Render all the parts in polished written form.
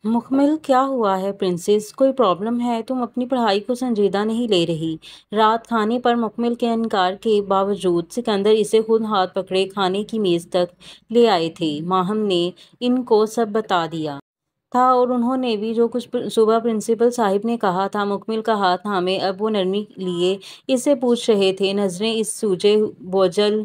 مکمل کیا ہوا ہے پرنسس، کوئی پرابلم ہے؟ تم اپنی پڑھائی کو سنجیدہ نہیں لے رہی۔ رات کھانے پر مکمل کے انکار کے باوجود سکندر اسے خود ہاتھ پکڑے کھانے کی میز تک لے آئے تھے۔ ماہم نے ان کو سب بتا دیا تھا اور انہوں نے بھی جو کچھ صبح پرنسپل صاحب نے کہا تھا۔ مکمل کا ہاتھ تھامے اب وہ نرمی لیے اس سے پوچھ رہے تھے، نظریں اس سوجے بوجھل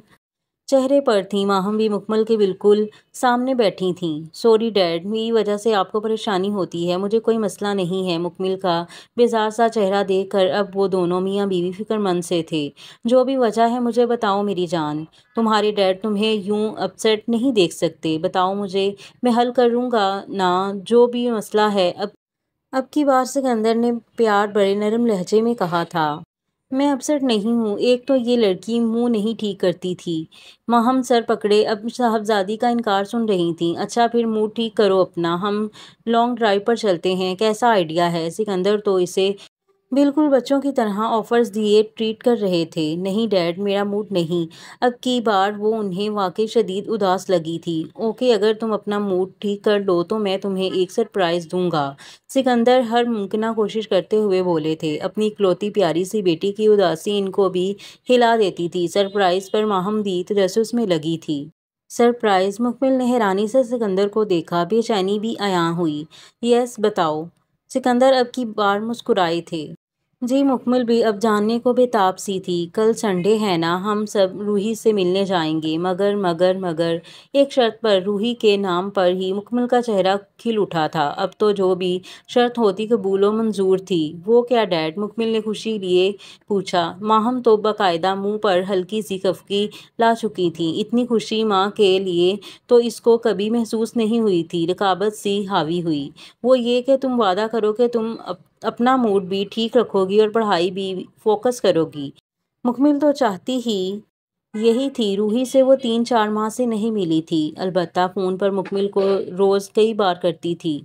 چہرے پر تھیں۔ ماہم بھی مکمل کے بالکل سامنے بیٹھی تھیں۔ سوری ڈیڈ، میری وجہ سے آپ کو پریشانی ہوتی ہے۔ مجھے کوئی مسئلہ نہیں ہے۔ مکمل کا بیزار سا چہرہ دیکھ کر اب وہ دونوں میاں بیوی فکر مند سے تھے۔ جو بھی وجہ ہے مجھے بتاؤ میری جان، تمہارے ڈیڈ تمہیں یوں اپسیٹ نہیں دیکھ سکتے۔ بتاؤ مجھے، میں حل کروں گا نا جو بھی مسئلہ ہے۔ اب کی بار سکندر نے پیار بڑے نرم لہجے میں کہا تھا۔ میں اپسیٹ نہیں ہوں، ایک تو یہ لڑکی منہ نہیں ٹھیک کرتی تھی۔ ماہم سر پکڑے اب صاحبزادی کا انکار سن رہی تھیں۔ اچھا پھر موڈ ٹھیک کرو اپنا، ہم لانگ ڈرائیو پر چلتے ہیں۔ کیسا آئیڈیا ہے؟ سکندر تو اسے بالکل بچوں کی طرح آفرز دیے ٹریٹ کر رہے تھے۔ نہیں ڈیڈ، میرا موڈ نہیں۔ اب کی بار وہ انہیں واقعی شدید اداس لگی تھی۔ اوکے، اگر تم اپنا موڈ ٹھیک کر لو تو میں تمہیں ایک سرپرائز دوں گا، سکندر ہر ممکنہ کوشش کرتے ہوئے بولے تھے۔ اپنی اکلوتی پیاری سی بیٹی کی اداسی ان کو بھی ہلا دیتی تھی۔ سرپرائز پر ماہم بھی تجسس میں لگی تھی۔ سرپرائز؟ مکمل نے حیرانی سے سکندر کو دیکھا، بے چینی بھی عیاں ہوئی۔ یس، بتاؤ۔ سکندر اب کی بار مسکرائے تھے۔ جی۔ مکمل بھی اب جاننے کو بے تاب سی تھی۔ کل سنڈے ہے نا، ہم سب روحی سے ملنے جائیں گے، مگر ایک شرط پر۔ روحی کے نام پر ہی مکمل کا چہرہ کھل اٹھا تھا۔ اب تو جو بھی شرط ہوتی قبول و منظور تھی۔ وہ کیا ڈیڈ؟ مکمل نے خوشی لیے پوچھا۔ ماہم تو باقاعدہ منہ پر ہلکی سی خفگی لا چکی تھی۔ اتنی خوشی ماں کے لیے تو اس کو کبھی محسوس نہیں ہوئی تھی۔ رقابت سی حاوی ہوئی۔ وہ یہ کہ تم وعدہ کرو کہ تم اپنا موڈ بھی ٹھیک رکھو گی اور پڑھائی بھی فوکس کرو گی۔ مکمل تو چاہتی ہی یہی تھی۔ روحی سے وہ 3-4 ماہ سے نہیں ملی تھی، البتہ فون پر مکمل کو روز کئی بار کرتی تھی۔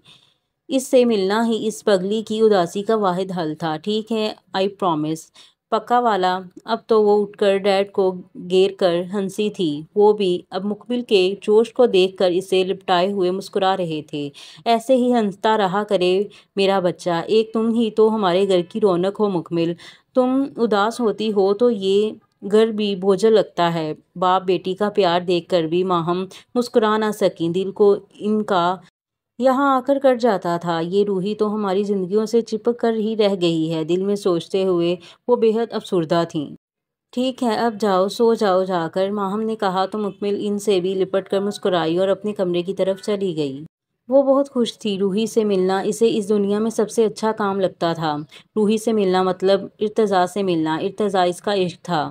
اس سے ملنا ہی اس پگلی کی اداسی کا واحد حل تھا۔ ٹھیک ہے، آئی پرامس، پکا والا۔ اب تو وہ اٹھ کر ڈیڈ کو گیر کر ہنسی تھی۔ وہ بھی اب مکمل کے جوش کو دیکھ کر اسے لپٹائے ہوئے مسکرا رہے تھے۔ ایسے ہی ہنستا رہا کرے میرا بچہ، ایک تم ہی تو ہمارے گھر کی رونق ہو مکمل۔ تم اداس ہوتی ہو تو یہ گھر بھی بوجھل لگتا ہے۔ باپ بیٹی کا پیار دیکھ کر بھی ماہم مسکرا نہ سکیں۔ دل کو ان کا یہاں آ کر کٹ جاتا تھا۔ یہ روحی تو ہماری زندگیوں سے چپک کر ہی رہ گئی ہے، دل میں سوچتے ہوئے وہ بے حد افسردہ تھیں۔ ٹھیک ہے، اب جاؤ، سو جاؤ جا کر، ماہم نے کہا تو مکمل ان سے بھی لپٹ کر مسکرائی اور اپنے کمرے کی طرف چلی گئی۔ وہ بہت خوش تھی۔ روحی سے ملنا اسے اس دنیا میں سب سے اچھا کام لگتا تھا۔ روحی سے ملنا مطلب ارتضیٰ سے ملنا۔ ارتضیٰ اس کا عشق تھا۔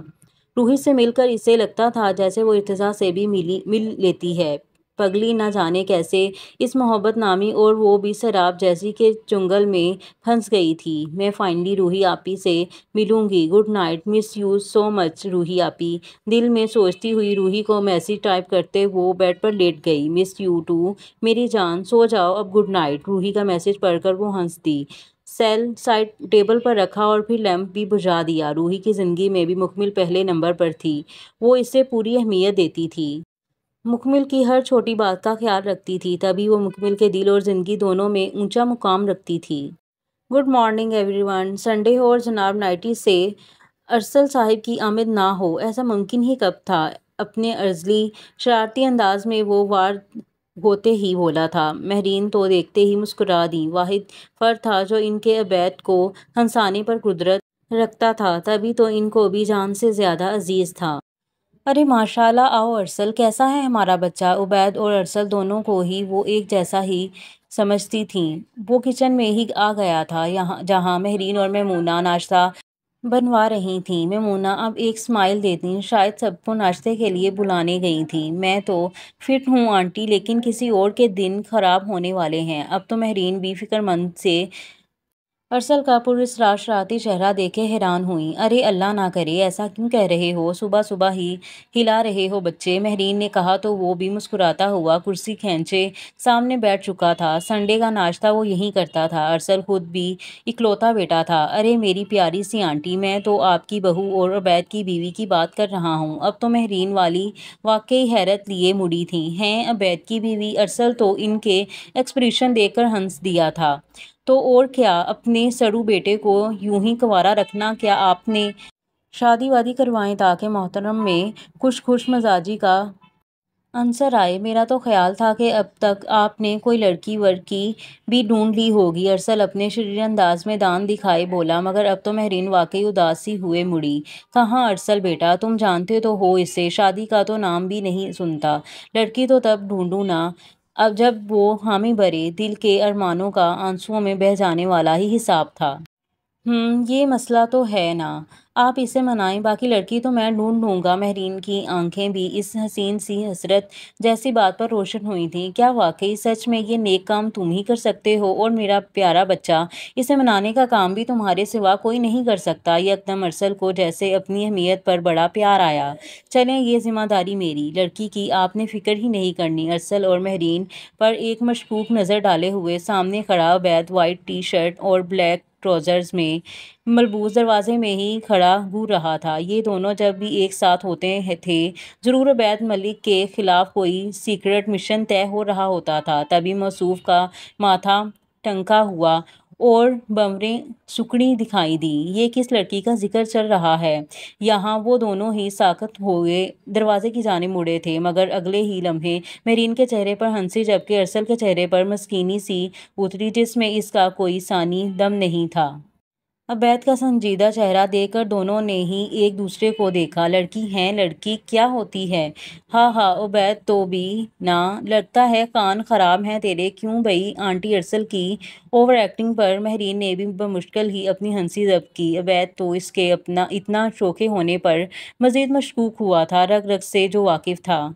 روحی سے مل کر اسے لگتا تھا جیسے وہ ارتضیٰ سے بھی مل لیتی ہے۔ پگلی نہ جانے کیسے اس محبت نامی اور وہ بھی سیراب جیسی کے چنگل میں پھنس گئی تھی۔ میں فائنلی روحی آپی سے ملوں گی۔ Good night, miss you so much Ruhi آپی۔ دل میں سوچتی ہوئی روحی کو میسج ٹائپ کرتے وہ بیڈ پر لیٹ گئی۔ مس یو ٹو میری جان، سو جاؤ اب، گڈ نائٹ۔ روحی کا میسج پڑھ کر وہ ہنس دی، سیل سائڈ ٹیبل پر رکھا اور پھر لیمپ بھی بجھا دیا۔ روحی کی زندگی میں بھی مکمل پہلے نمبر پر تھی۔ وہ اسے پوری اہمیت دیتی تھی، مکمل کی ہر چھوٹی بات کا خیال رکھتی تھی، تبھی وہ مکمل کے دل اور زندگی دونوں میں اونچا مقام رکھتی تھی۔ Good morning everyone. Sunday ہو اور جناب نائٹی سے ارسل صاحب کی آمد نہ ہو، ایسا ممکن ہی کب تھا؟ اپنے ارزلی شرارتی انداز میں وہ وار ہوتے ہی بولا تھا۔ مہرین تو دیکھتے ہی مسکرا دیں۔ واحد فرد تھا جو ان کے عبید کو ہنسانے پر قدرت رکھتا تھا، تبھی تو ان کو بھی جان سے زیادہ عزیز تھا۔ ارے ماشاء اللہ، آؤ ارسل، کیسا ہے ہمارا بچہ؟ عبید اور ارسل دونوں کو ہی وہ ایک جیسا ہی سمجھتی تھیں۔ وہ کچن میں ہی آ گیا تھا جہاں مہرین اور میمونہ ناشتہ بنوا رہی تھیں۔ میمونہ اب ایک اسمائل دیتی شاید سب کو ناشتے کے لیے بلانے گئی تھیں۔ میں تو فٹ ہوں آنٹی، لیکن کسی اور کے دن خراب ہونے والے ہیں۔ اب تو مہرین بھی فکر مند سے ارسل کا پراسرارتی چہرہ دیکھ کے حیران ہوئی۔ ارے اللہ نہ کرے، ایسا کیوں کہہ رہے ہو؟ صبح صبح ہی ہلا رہے ہو بچے، مہرین نے کہا تو وہ بھی مسکراتا ہوا کرسی کھینچے سامنے بیٹھ چکا تھا۔ سنڈے کا ناشتہ وہ یہیں کرتا تھا۔ ارسل خود بھی اکلوتا بیٹا تھا۔ ارے میری پیاری سی آنٹی، میں تو آپ کی بہو اور عبید کی بیوی کی بات کر رہا ہوں۔ اب تو مہرین والی واقعی حیرت لیے مڑی تھی۔ ہیں عبید کی بیوی؟ ارسل تو ان کے ایکسپریشن دیکھ کر ہنس دیا تھا۔ تو اور کیا، اپنے سڑو بیٹے کو یوں ہی کنوارا رکھنا؟ کیا آپ نے شادی وادی کروائیں تاکہ محترم میں کچھ خوش مزاجی کا عنصر آئے؟ میرا تو خیال تھا کہ اب تک آپ نے کوئی لڑکی ورکی بھی ڈھونڈ لی ہوگی۔ ارسل اپنے شریر انداز میں دان دکھائے بولا، مگر اب تو مہرین واقعی اداس سی ہوئے مڑی۔ کہاں ارسل بیٹا، تم جانتے تو ہو اسے، شادی کا تو نام بھی نہیں سنتا۔ لڑکی تو تب ڈھونڈوں نا اب جب وہ حامی بھرے دل کے ارمانوں کا آنسوؤں میں بہہ جانے والا ہی حساب تھا۔ یہ مسئلہ تو ہے نا، آپ اسے منائیں، باقی لڑکی تو میں ڈھونڈ لوں گا۔ مہرین کی آنکھیں بھی اس حسین سی حسرت جیسی بات پر روشن ہوئی تھیں۔ کیا واقعی سچ میں یہ نیک کام تم ہی کر سکتے ہو؟ اور میرا پیارا بچہ، اسے منانے کا کام بھی تمہارے سوا کوئی نہیں کر سکتا؟ یکدم ارسل کو جیسے اپنی اہمیت پر بڑا پیار آیا۔ چلیں، یہ ذمہ داری میری لڑکی کی آپ نے فکر ہی نہیں کرنی۔ ارسل اور مہرین پر ایک مشکوک نظر ڈالے ہوئے سامنے کھڑا عبید وائٹ ٹی شرٹ اور بلیک ٹراؤزرز میں ملبوس دروازے میں ہی کھڑا گور رہا تھا۔ یہ دونوں جب بھی ایک ساتھ ہوتے تھے ضرور عبید ملک کے خلاف کوئی سیکرٹ مشن طے ہو رہا ہوتا تھا۔ تبھی موصوف کا ماتھا ٹھنکا ہوا اور بھنوریں سکڑی دکھائی دیں۔ یہ کس لڑکی کا ذکر چل رہا ہے یہاں؟ وہ دونوں ہی ساکت ہوئے دروازے کی جانب مڑے تھے، مگر اگلے ہی لمحے مہرین کے چہرے پر ہنسی، جبکہ ارسل کے چہرے پر مسکینی سی اتری جس میں اس کا کوئی ثانی دم نہیں تھا۔ عبید کا سنجیدہ چہرہ دیکھ کر دونوں نے ہی ایک دوسرے کو دیکھا۔ لڑکی ہیں؟ لڑکی کیا ہوتی ہے؟ ہاں ہاں عبید، تو بھی نہ لگتا ہے کان خراب ہیں تیرے۔ کیوں بھئی؟ آنٹی ارسل کی اوور ایکٹنگ پر مہرین نے بھی بمشکل ہی اپنی ہنسی ضبط کی۔ عبید تو اس کے اتنا شوخے ہونے پر مزید مشکوک ہوا تھا، رگ رگ سے جو واقف تھا۔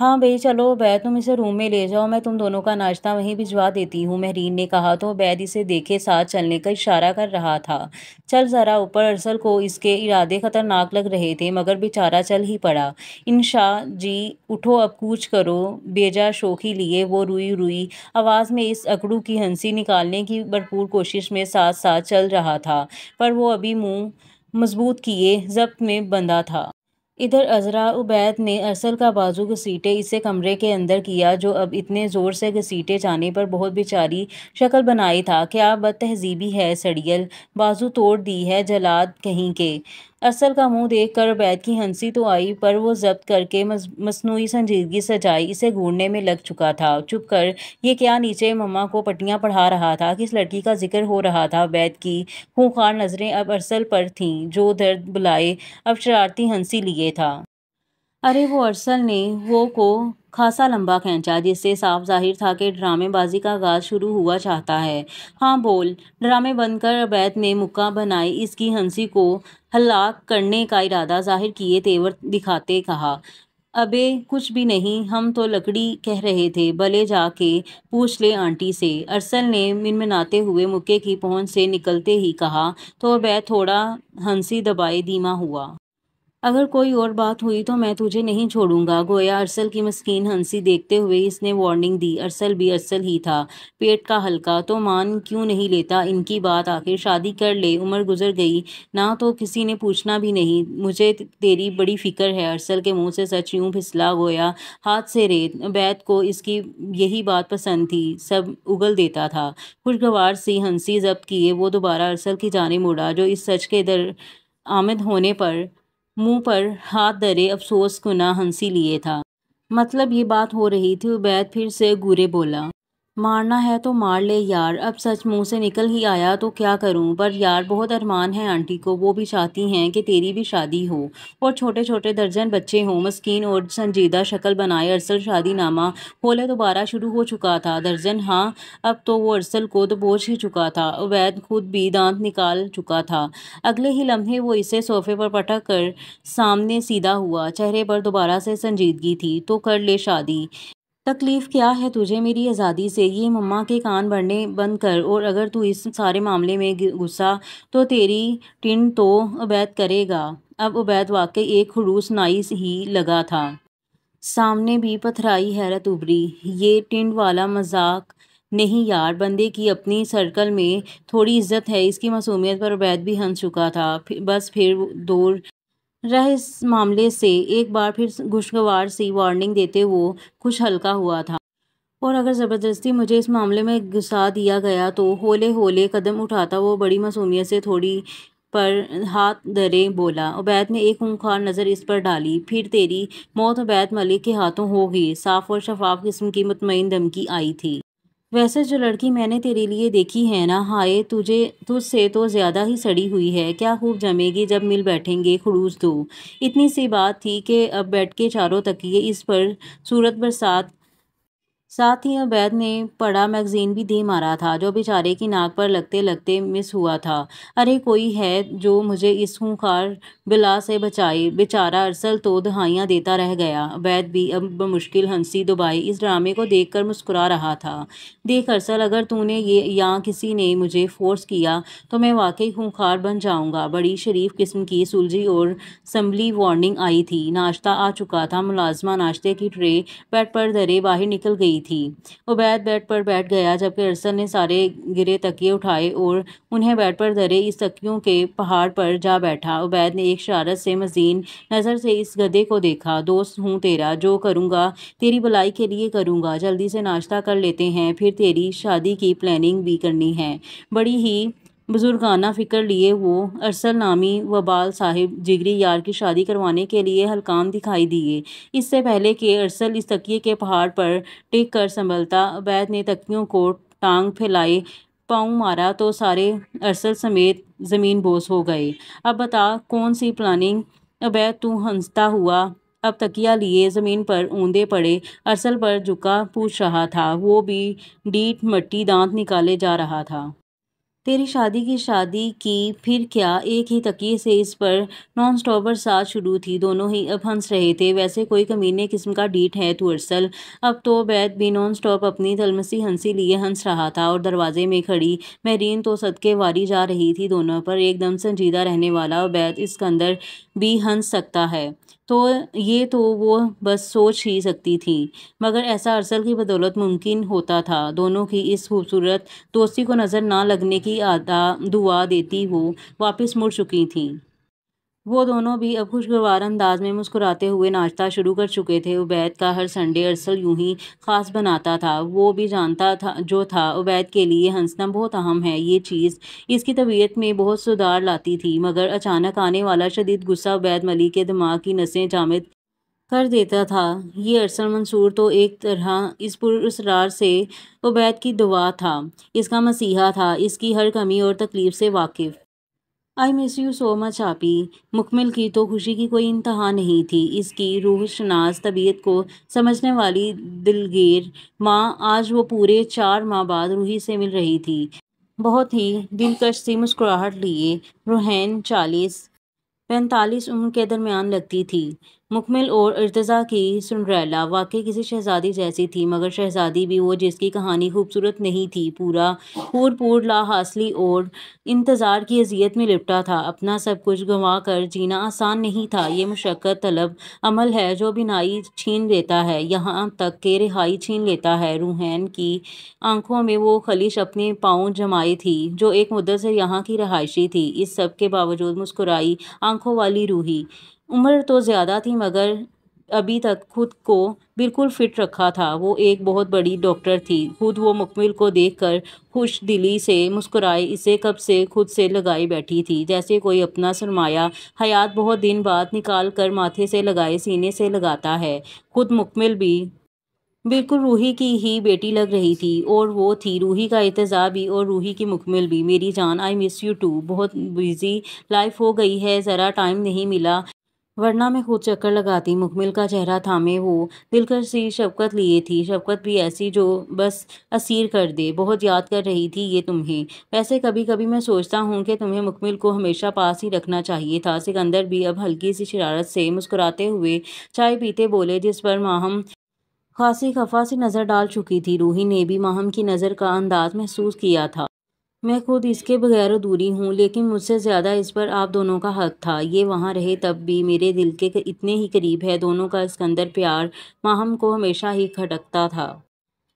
ہاں بھئی چلو عبید، تم اسے روم میں لے جاؤ، میں تم دونوں کا ناشتہ وہیں بھجوا دیتی ہوں، مہرین نے کہا تو عبید اسے دیکھے ساتھ چلنے کا اشارہ کر رہا تھا۔ چل ذرا اوپر۔ ارسل کو اس کے ارادے خطرناک لگ رہے تھے، مگر بیچارہ چل ہی پڑا۔ انشا جی اٹھو اب کوچ کرو۔ بیجا شوخی لیے وہ روئی روئی آواز میں اس اکڑو کی ہنسی نکالنے کی بھرپور کوشش میں ساتھ ساتھ چل رہا تھا، پر وہ ابھی منہ مضبوط کیے ضبط میں بندھا تھا۔ ادھر عذرا، عبید نے ارسل کا بازو گھسیٹے اسے کمرے کے اندر کیا، جو اب اتنے زور سے گھسیٹے جانے پر بہت بیچاری شکل بنائی تھا۔ کیا بد تہذیبی ہے سڑیل، بازو توڑ دی ہے جلاد کہیں کے۔ ارسل کا منہ دیکھ کر عبید کی ہنسی تو آئی، پر وہ ضبط کر کے مصنوعی سنجیدگی سجائی اسے گھورنے میں لگ چکا تھا۔ چپ کر، یہ کیا نیچے مما کو پٹیاں پڑھا رہا تھا؟ کس لڑکی کا ذکر ہو رہا تھا؟ عبید کی خونخوار نظریں اب ارسل پر تھیں، جو درد بلائے اب شرارتی ہنسی لیے تھا۔ ارے وہ ارسل نے وہ کو خاصا لمبا کھینچا، جس سے صاف ظاہر تھا کہ ڈرامے بازی کا آغاز شروع ہوا چاہتا ہے۔ ہاں بول۔ ڈرامے بند کر، عبید نے مکہ بنائے اس کی ہنسی کو ہلاک کرنے کا ارادہ ظاہر کیے تیور دکھاتے کہا۔ ابے کچھ بھی نہیں، ہم تو لکڑی کہہ رہے تھے، بھلے جا کے پوچھ لے آنٹی سے، ارسل نے منمناتے ہوئے مکے کی پہنچ سے نکلتے ہی کہا، تو عبید تھوڑا ہنسی دبائے دھیما ہوا۔ اگر کوئی اور بات ہوئی تو میں تجھے نہیں چھوڑوں گا۔ گویا ارسل کی مسکین ہنسی دیکھتے ہوئے اس نے وارننگ دی۔ ارسل بھی ارسل ہی تھا، پیٹ کا ہلکا، تو مان کیوں نہیں لیتا ان کی بات؟ آخر شادی کر لے، عمر گزر گئی نا تو کسی نے پوچھنا بھی نہیں۔ مجھے تیری بڑی فکر ہے۔ ارسل کے منہ سے سچ یوں پھسلا گویا ہاتھ سے ریت۔ عبید کو اس کی یہی بات پسند تھی، سب اگل دیتا تھا۔ خوشگوار سی ہنسی ضبط کیے وہ دوبارہ ارسل کی جانب مڑا، جو اس سچ کے درآمد ہونے پر منہ پر ہاتھ دھرے افسوس کنا ہنسی لیے تھا۔ مطلب یہ بات ہو رہی تھی؟ عبید پھر سے گورے بولا۔ مارنا ہے تو مار لے یار، اب سچ منہ سے نکل ہی آیا تو کیا کروں؟ پر یار بہت ارمان ہے آنٹی کو، وہ بھی چاہتی ہیں کہ تیری بھی شادی ہو اور چھوٹے چھوٹے درجن بچے ہوں۔ مسکین اور سنجیدہ شکل بنائے ارسل شادی نامہ کھولے دوبارہ شروع ہو چکا تھا۔ درجن ہاں، اب تو وہ ارسل کو دبوچ ہی چکا تھا۔ عبید خود بھی دانت نکال چکا تھا۔ اگلے ہی لمحے وہ اسے صوفے پر پٹک کر سامنے سیدھا ہوا، چہرے پر دوبارہ سے سنجیدگی تھی۔ تو کر لے شادی، تکلیف کیا ہے تجھے میری آزادی سے؟ یہ مما کے کان بھرنے بند کر، اور اگر تو اس سارے معاملے میں غصہ تو تیری ٹنڈ تو عبید کرے گا۔ اب عبید واقعی ایک خڑوس نائی ہی لگا تھا۔ سامنے بھی پتھرائی حیرت ابھری۔ یہ ٹنڈ والا مذاق نہیں یار، بندے کی اپنی سرکل میں تھوڑی عزت ہے۔ اس کی معصومیت پر عبید بھی ہنس چکا تھا۔ بس پھر دور رہ اس معاملے سے۔ ایک بار پھر خوشگوار سی وارننگ دیتے وہ کچھ ہلکا ہوا تھا۔ اور اگر زبردستی مجھے اس معاملے میں گھسا دیا گیا تو ہولے ہولے قدم اٹھاتا وہ بڑی معصومیت سے تھوڑی پر ہاتھ دھرے بولا۔ عبید نے ایک خونخوار نظر اس پر ڈالی۔ پھر تیری موت عبید ملک کے ہاتھوں ہوگی، صاف اور شفاف قسم کی مطمئن دھمکی آئی تھی۔ ویسے جو لڑکی میں نے تیرے لیے دیکھی ہے نا، ہائے تجھ سے تو زیادہ ہی سڑی ہوئی ہے۔ کیا خوب جمے گی جب مل بیٹھیں گے خڑوس دو۔ اتنی سی بات تھی کہ اب بیڈ کے چاروں تکیے اس پر صورت برسات۔ ساتھ ہی عبید نے پڑا میگزین بھی دے مارا تھا جو بیچارے کی ناک پر لگتے لگتے مس ہوا تھا۔ ارے کوئی ہے جو مجھے اس خونخوار بلا سے بچائے۔ بیچارہ ارسل تو دہائیاں دیتا رہ گیا۔ عبید بھی اب بمشکل ہنسی دبائے اس ڈرامے کو دیکھ کر مسکرا رہا تھا۔ دیکھ ارسل، اگر تو نے یا کسی نے مجھے فورس کیا تو میں واقعی خونخوار بن جاؤں گا۔ بڑی شریف قسم کی سلجھی اور سنبھلی وارننگ آئی تھی۔ ناشتہ آ چکا تھا۔ ملازمہ ناشتے کی ٹرے بیڈ پر دھرے باہر نکل گئی تھی۔ عبید بیڈ پر بیٹھ گیا جبکہ ارسل نے سارے گرے تکیے اٹھائے اور انہیں بیڈ پر دھرے اس تکیوں کے پہاڑ پر جا بیٹھا۔ عبید نے ایک شرارت سے مزین نظر سے اس گدھے کو دیکھا۔ دوست ہوں تیرا، جو کروں گا تیری بھلائی کے لیے کروں گا۔ جلدی سے ناشتہ کر لیتے ہیں، پھر تیری شادی کی پلاننگ بھی کرنی ہے۔ بڑی ہی بزرگانہ فکر لیے وہ ارسل نامی وبال صاحب جگری یار کی شادی کروانے کے لیے ہلکان دکھائی دیے۔ اس سے پہلے کہ ارسل اس تکیے کے پہاڑ پر ٹک کر سنبھلتا، عبید نے تکیوں کو ٹانگ پھیلائے پاؤں مارا تو سارے ارسل سمیت زمین بوس ہو گئے۔ اب بتا کون سی پلاننگ؟ عبید تو ہنستا ہوا اب تکیہ لیے زمین پر اوندے پڑے ارسل پر جھکا پوچھ رہا تھا۔ وہ بھی ڈیٹ مٹی دانت نکالے جا رہا تھا۔ تیری شادی کی پھر کیا؟ ایک ہی تکیے سے اس پر نان سٹاپ برسات شروع تھی۔ دونوں ہی اب ہنس رہے تھے۔ ویسے کوئی کمینے قسم کا ڈیٹ ہے تو ارسل۔ اب تو عبید بھی نان سٹاپ اپنی تلمسی ہنسی لیے ہنس رہا تھا اور دروازے میں کھڑی مہرین تو صدقے واری جا رہی تھی دونوں پر۔ ایک دم سنجیدہ رہنے والا عبید اسکندر بھی ہنس سکتا ہے تو یہ تو وہ بس سوچ ہی سکتی تھی، مگر ایسا ارسل کی بدولت ممکن ہوتا تھا۔ دونوں کی اس خوبصورت دوستی کو نظر نہ لگنے کی دعا دیتی وہ واپس مڑ چکی تھیں۔ وہ دونوں بھی اب خوشگوار انداز میں مسکراتے ہوئے ناشتہ شروع کر چکے تھے۔ عبید کا ہر سنڈے ارسل یوں ہی خاص بناتا تھا۔ وہ بھی جانتا جو تھا عبید کے لیے ہنسنا بہت اہم ہے۔ یہ چیز اس کی طبیعت میں بہت سدھار لاتی تھی، مگر اچانک آنے والا شدید غصہ عبید ملک کے دماغ کی نسیں جامد کر دیتا تھا۔ یہ ارسل منصور تو ایک طرح اس پراسرار سے عبید کی دعا تھا، اس کا مسیحا تھا، اس کی ہر کمی اور تکلیف سے واقف۔ I miss you so much آپی۔ مکمل کی تو خوشی کی کوئی انتہا نہیں تھی۔ اس کی روح شناس طبیعت کو سمجھنے والی دلگیر ماں آج وہ پورے 4 ماہ بعد روحی سے مل رہی تھی۔ بہت ہی دلکش سی مسکراہٹ لیے روحین 40-45 عمر کے درمیان لگتی تھی۔ مکمل اور ارتضیٰ کی سنڈریلا واقعی کسی شہزادی جیسی تھی، مگر شہزادی بھی وہ جس کی کہانی خوبصورت نہیں تھی، پور لا حاصلی اور انتظار کی اذیت میں لپٹا تھا۔ اپنا سب کچھ گنوا کر جینا آسان نہیں تھا۔ یہ مشقت طلب عمل ہے جو بینائی چھین لیتا ہے، یہاں تک کہ رہائی چھین لیتا ہے۔ روحین کی آنکھوں میں وہ خلش اپنے پاؤں جمائے تھی جو ایک مدت سے یہاں کی رہائشی تھی۔ اس سب کے باوجود مسکرائی آنکھوں والی روحی۔ عمر تو زیادہ تھی مگر ابھی تک خود کو بالکل فٹ رکھا تھا۔ وہ ایک بہت بڑی ڈاکٹر تھی۔ خود وہ مکمل کو دیکھ کر خوش دلی سے مسکرائے اسے کب سے خود سے لگائے بیٹھی تھی، جیسے کوئی اپنا سرمایہ حیات بہت دن بعد نکال کر ماتھے سے لگائے سینے سے لگاتا ہے۔ خود مکمل بھی بالکل روحی کی ہی بیٹی لگ رہی تھی، اور وہ تھی روحی کا ارتضیٰ بھی اور روحی کی مکمل بھی۔ میری جان، I miss you too۔ بہت بزی لائف ہو گئی ہے، ذرا ٹائم نہیں ملا، ورنہ میں خود چکر لگاتی۔ مکمل کا چہرہ تھامے وہ دلکش سی شفقت لیے تھی، شفقت بھی ایسی جو بس اسیر کر دے۔ بہت یاد کر رہی تھی یہ تمہیں۔ ویسے کبھی کبھی میں سوچتا ہوں کہ تمہیں مکمل کو ہمیشہ پاس ہی رکھنا چاہیے تھا۔ سکندر بھی اب ہلکی سی شرارت سے مسکراتے ہوئے چائے پیتے بولے، جس پر ماہم خاصی خفا سی نظر ڈال چکی تھی۔ روحی نے بھی ماہم کی نظر کا انداز محسوس کیا تھا۔ میں خود اس کے بغیر ادھوری ہوں، لیکن مجھ سے زیادہ اس پر آپ دونوں کا حق تھا۔ یہ وہاں رہے تب بھی میرے دل کے اتنے ہی قریب ہے۔ دونوں کا اسکندر پیار ماہم کو ہمیشہ ہی کھٹکتا تھا۔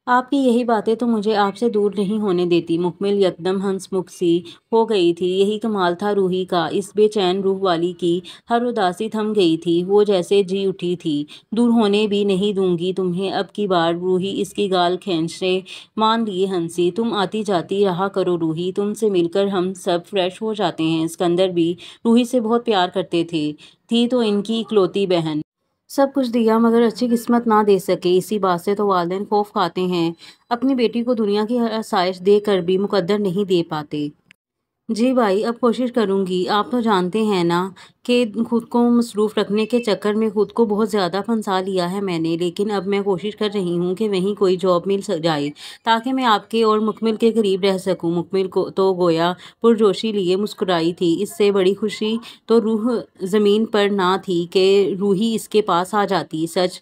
آپ کی یہی باتیں تو مجھے آپ سے دور نہیں ہونے دیتی۔ مکمل یکدم ہنس مکھ سی ہو گئی تھی۔ یہی کمال تھا روحی کا۔ اس بے چین روح والی کی ہر اداسی تھم گئی تھی۔ وہ جیسے جی اٹھی تھی۔ دور ہونے بھی نہیں دوں گی تمہیں اب کی بار۔ روحی اس کی گال کھینچے مان لیے ہنسی۔ تم آتی جاتی رہا کرو روحی، تم سے مل کر ہم سب فریش ہو جاتے ہیں۔ اسکندر بھی روحی سے بہت پیار کرتے تھے، تھی تو ان کی اکلوتی بہن۔ سب کچھ دیا مگر اچھی قسمت نہ دے سکے۔ اسی بات سے تو والدین خوف کھاتے ہیں، اپنی بیٹی کو دنیا کی ہر آسائش دے کر بھی مقدر نہیں دے پاتے۔ جی بھائی، اب کوشش کروں گی۔ آپ تو جانتے ہیں نا کہ خود کو مصروف رکھنے کے چکر میں خود کو بہت زیادہ پھنسا لیا ہے میں نے، لیکن اب میں کوشش کر رہی ہوں کہ وہیں کوئی جاب مل جائے تاکہ میں آپ کے اور مکمل کے قریب رہ سکوں۔ مکمل کو تو گویا پرجوشی لیے مسکرائی تھی۔ اس سے بڑی خوشی تو روح زمین پر نہ تھی کہ روحی اس کے پاس آ جاتی۔ سچ؟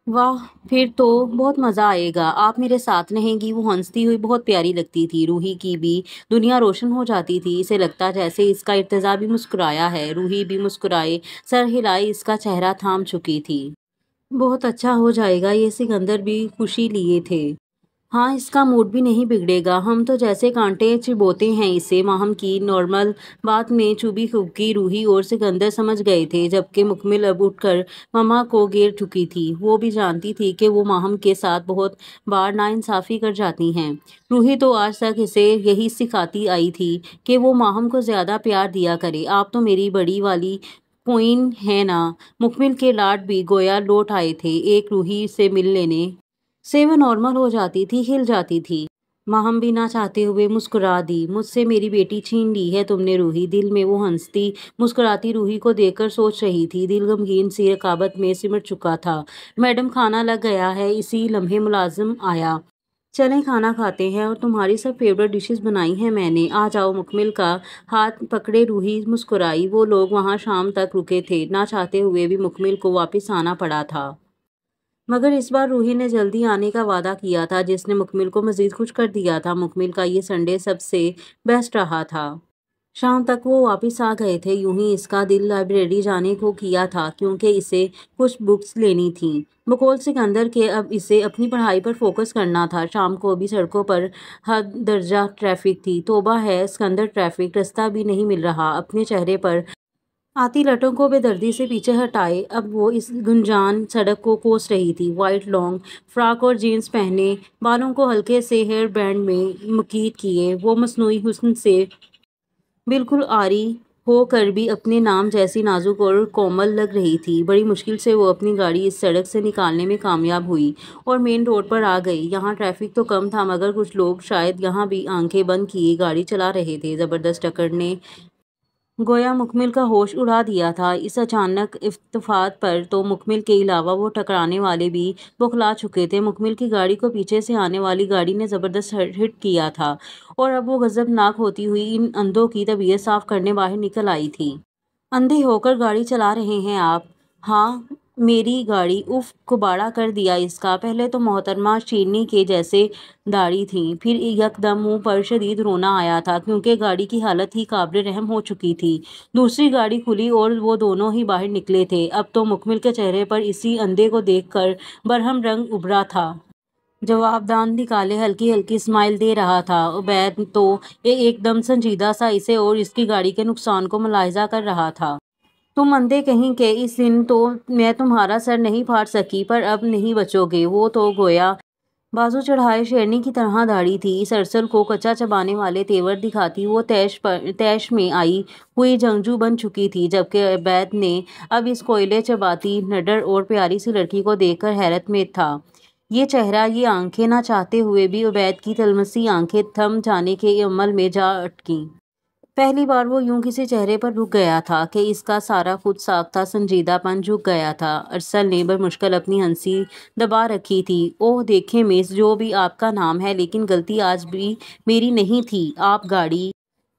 واہ، پھر تو بہت مزہ آئے گا۔ آپ میرے ساتھ رہیں گی؟ وہ ہنستی ہوئی بہت پیاری لگتی تھی۔ روحی کی بھی دنیا روشن ہو جاتی تھی۔ اسے لگتا جیسے اس کا ارتضا بھی مسکرایا ہے۔ روحی بھی مسکرائے، سر ہلائے، اس کا چہرہ تھام چکی تھی۔ بہت اچھا ہو جائے گا۔ یہ سکندر بھی خوشی لیے تھے۔ ہاں، اس کا موڈ بھی نہیں بگڑے گا۔ ہم تو جیسے کانٹے چبوتے ہیں اسے۔ ماہم کی نارمل بات میں چبھی پھبکی روحی اور سکندر سمجھ گئے تھے، جبکہ مکمل اب اٹھ کر مما کو گھیر چکی تھی۔ وہ بھی جانتی تھی کہ وہ ماہم کے ساتھ بہت بار ناانصافی کر جاتی ہیں۔ روحی تو آج تک اسے یہی سکھاتی آئی تھی کہ وہ ماہم کو زیادہ پیار دیا کرے۔ آپ تو میری بڑی والی کوئن ہیں نا۔ مکمل کے لاڈ بھی گویا لوٹ آئے تھے ایک روحی سے مل لینے سے۔ وہ نارمل ہو جاتی تھی، ہل جاتی تھی۔ ماہم بھی نہ چاہتے ہوئے مسکرا دی۔ مجھ سے میری بیٹی چھین لی ہے تم نے روحی۔ دل میں وہ ہنستی مسکراتی روحی کو دیکھ کر سوچ رہی تھی۔ دل غمگین سی رکابت میں سمٹ چکا تھا۔ میڈم، کھانا لگ گیا ہے۔ اسی لمحے ملازم آیا۔ چلیں کھانا کھاتے ہیں، اور تمہاری سب فیورٹ ڈشز بنائی ہیں میں نے، آ جاؤ۔ مکمل کا ہاتھ پکڑے روحی مسکرائی۔ وہ لوگ وہاں شام تک رکے تھے۔ نہ چاہتے ہوئے بھی مکمل کو واپس آنا پڑا تھا۔ مگر اس بار روحی نے جلدی آنے کا وعدہ کیا تھا، جس نے مکمل کو مزید خوش کر دیا تھا۔ مکمل کا یہ سنڈے سب سے بیسٹ رہا تھا۔ شام تک وہ واپس آ گئے تھے۔ یوں ہی اس کا دل لائبریری جانے کو کیا تھا، کیونکہ اسے کچھ بکس لینی تھیں۔ بقول سکندر کے اب اسے اپنی پڑھائی پر فوکس کرنا تھا۔ شام کو بھی سڑکوں پر حد درجہ ٹریفک تھی۔ توبہ ہے سکندر، ٹریفک، رستہ بھی نہیں مل رہا۔ اپنے چہرے پر آتی لٹوں کو بے دردی سے پیچھے ہٹائے اب وہ اس گنجان سڑک کو کوس رہی تھی۔ وائٹ لانگ فراک اور جینز پہنے، بالوں کو ہلکے سے ہیئر بینڈ میں مکیت کیے، وہ مصنوعی حسن سے بالکل عاری ہو کر بھی اپنے نام جیسی نازک اور کومل لگ رہی تھی۔ بڑی مشکل سے وہ اپنی گاڑی اس سڑک سے نکالنے میں کامیاب ہوئی اور مین روڈ پر آ گئی۔ یہاں ٹریفک تو کم تھا، مگر کچھ لوگ شاید یہاں بھی آنکھیں بند کیے گاڑی چلا رہے تھے۔ زبردست ٹکر نے گویا مکمل کا ہوش اڑا دیا تھا۔ اس اچانک التفات پر تو مکمل کے علاوہ وہ ٹکرانے والے بھی بوکھلا چکے تھے۔ مکمل کی گاڑی کو پیچھے سے آنے والی گاڑی نے زبردست ہٹ کیا تھا، اور اب وہ غضبناک ہوتی ہوئی ان اندھوں کی طبیعت صاف کرنے باہر نکل آئی تھی۔ اندھے ہو کر گاڑی چلا رہے ہیں آپ؟ ہاں، میری گاڑی؟ اف، کباڑا کر دیا اس کا۔ پہلے تو محترمہ شیرنی کے جیسے داڑھی تھیں، پھر یکدم منہ پر شدید رونا آیا تھا، کیونکہ گاڑی کی حالت ہی قابل رحم ہو چکی تھی۔ دوسری گاڑی کھلی اور وہ دونوں ہی باہر نکلے تھے۔ اب تو مکمل کے چہرے پر اسی اندھے کو دیکھ کر برہم رنگ ابھرا تھا۔ جواب داند نکالے ہلکی ہلکی اسمائل دے رہا تھا۔ عبید تو ایک دم سنجیدہ سا اسے اور اس کی گاڑی کے نقصان کو ملاحظہ کر رہا تھا۔ تم اندھے کہیں کے، اس دن تو میں تمہارا سر نہیں پھاڑ سکی، پر اب نہیں بچو گے۔ وہ تو گویا بازو چڑھائے شیرنی کی طرح داڑھی تھی۔ اس ارسل کو کچا چبانے والے تیور دکھاتی وہ طیش میں آئی ہوئی جنگجو بن چکی تھی، جبکہ عبید نے اب اس کوئلے چباتی نڈر اور پیاری سی لڑکی کو دیکھ کر حیرت میں تھا۔ یہ چہرہ، یہ آنکھیں، نہ چاہتے ہوئے بھی عبید کی تلمسی آنکھیں تھم جانے کے عمل میں جا اٹکیں۔ پہلی بار وہ یوں کسی چہرے پر رک گیا تھا کہ اس کا سارا خود ساختہ سنجیدہ پن جھک گیا تھا۔ ارسل نے بمشکل اپنی ہنسی دبا رکھی تھی۔ اوہ دیکھیں مس، جو بھی آپ کا نام ہے، لیکن غلطی آج بھی میری نہیں تھی۔ آپ گاڑی